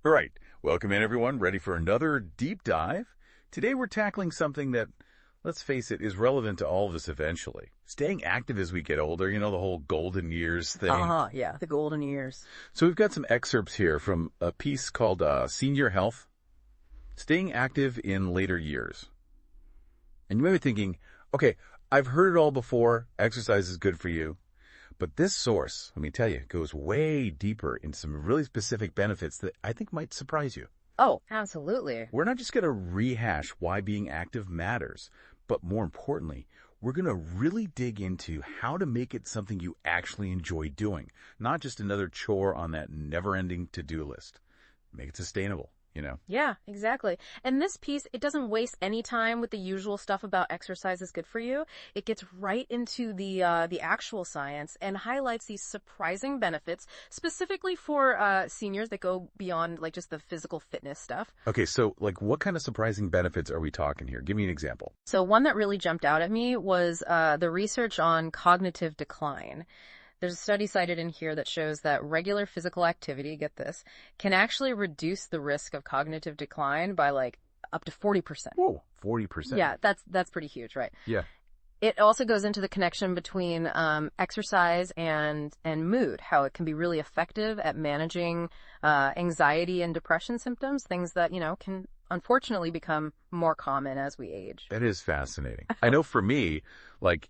All right, welcome in everyone, ready for another deep dive. Today we're tackling something that, let's face it, is relevant to all of us eventually. Staying active as we get older, the whole golden years thing. Yeah, the golden years. So we've got some excerpts here from a piece called Senior Health, Staying Active in Later Years. And you may be thinking, okay, I've heard it all before, exercise is good for you. But this source, let me tell you, goes way deeper into some really specific benefits that I think might surprise you. Oh, absolutely. We're not just going to rehash why being active matters, but more importantly, we're going to really dig into how to make it something you actually enjoy doing, not just another chore on that never-ending to-do list. Make it sustainable. Yeah, exactly. And this piece, it doesn't waste any time with the usual stuff about exercise is good for you. It gets right into the actual science and highlights these surprising benefits, specifically for seniors that go beyond like just the physical fitness stuff. Okay, so what kind of surprising benefits are we talking here? Give me an example. So one that really jumped out at me was the research on cognitive decline. There's a study cited in here that shows that regular physical activity, get this, can actually reduce the risk of cognitive decline by up to 40%. Whoa, 40%. Yeah, that's pretty huge, right? Yeah. It also goes into the connection between exercise and mood, how it can be really effective at managing anxiety and depression symptoms, things that, can unfortunately become more common as we age. That is fascinating. I know for me,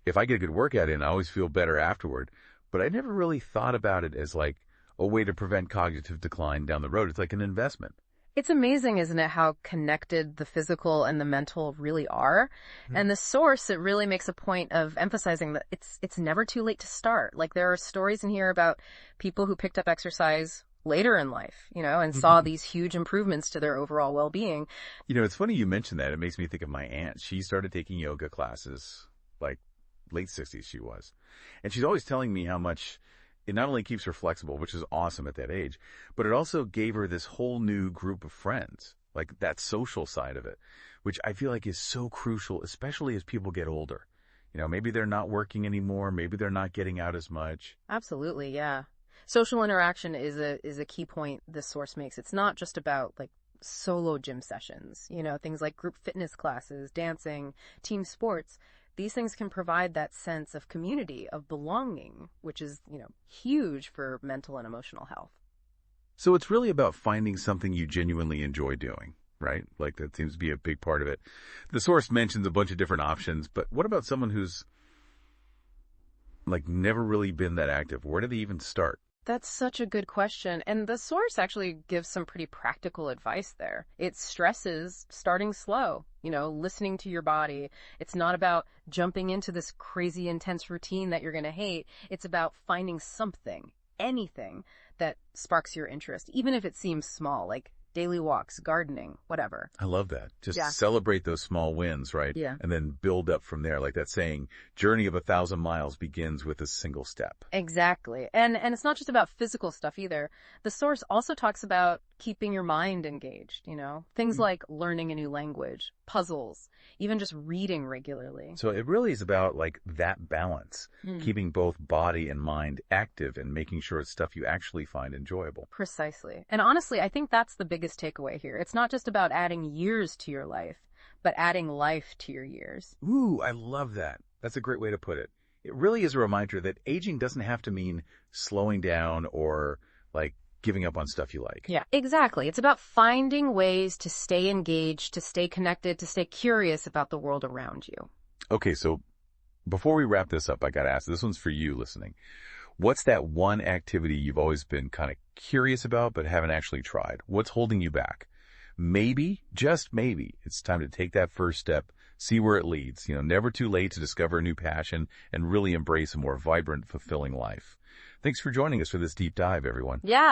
if I get a good workout in, I always feel better afterward. But I never really thought about it as a way to prevent cognitive decline down the road. It's like an investment. It's amazing, isn't it, how connected the physical and the mental really are? Mm-hmm. And the source, it really makes a point of emphasizing that it's never too late to start. There are stories in here about people who picked up exercise later in life, and saw these huge improvements to their overall well-being. It's funny you mentioned that. It makes me think of my aunt. She started taking yoga classes, late 60s she was. And she's always telling me how much it not only keeps her flexible, which is awesome at that age, but it also gave her this whole new group of friends, that social side of it, which I feel like is so crucial, especially as people get older. Maybe they're not working anymore. Maybe they're not getting out as much. Absolutely, yeah. Social interaction is a key point this source makes. It's not just about solo gym sessions, things like group fitness classes, dancing, team sports. These things can provide that sense of community, of belonging, which is, huge for mental and emotional health. So it's really about finding something you genuinely enjoy doing, right? That seems to be a big part of it. The source mentions a bunch of different options, but what about someone who's never really been that active? Where do they even start? That's such a good question. And the source actually gives some pretty practical advice there. It stresses starting slow, listening to your body. It's not about jumping into this crazy intense routine that you're going to hate. It's about finding something, anything that sparks your interest, even if it seems small, like daily walks, gardening, whatever. I love that. Just celebrate those small wins, right? Yeah. And then build up from there. Like that saying, journey of 1,000 miles begins with a single step. Exactly. And it's not just about physical stuff either. The source also talks about keeping your mind engaged, things like learning a new language, puzzles, even just reading regularly. So it really is about that balance, keeping both body and mind active and making sure it's stuff you actually find enjoyable. Precisely. And honestly, I think that's the biggest takeaway here. It's not just about adding years to your life, but adding life to your years. Ooh, I love that. That's a great way to put it. It really is a reminder that aging doesn't have to mean slowing down or giving up on stuff you like. Yeah, exactly. It's about finding ways to stay engaged, to stay connected, to stay curious about the world around you. Okay, so before we wrap this up, I got to ask, this one's for you listening. What's that one activity you've always been kind of curious about but haven't actually tried? What's holding you back? Maybe, just maybe, it's time to take that first step, see where it leads. Never too late to discover a new passion and really embrace a more vibrant, fulfilling life. Thanks for joining us for this deep dive, everyone. Yeah.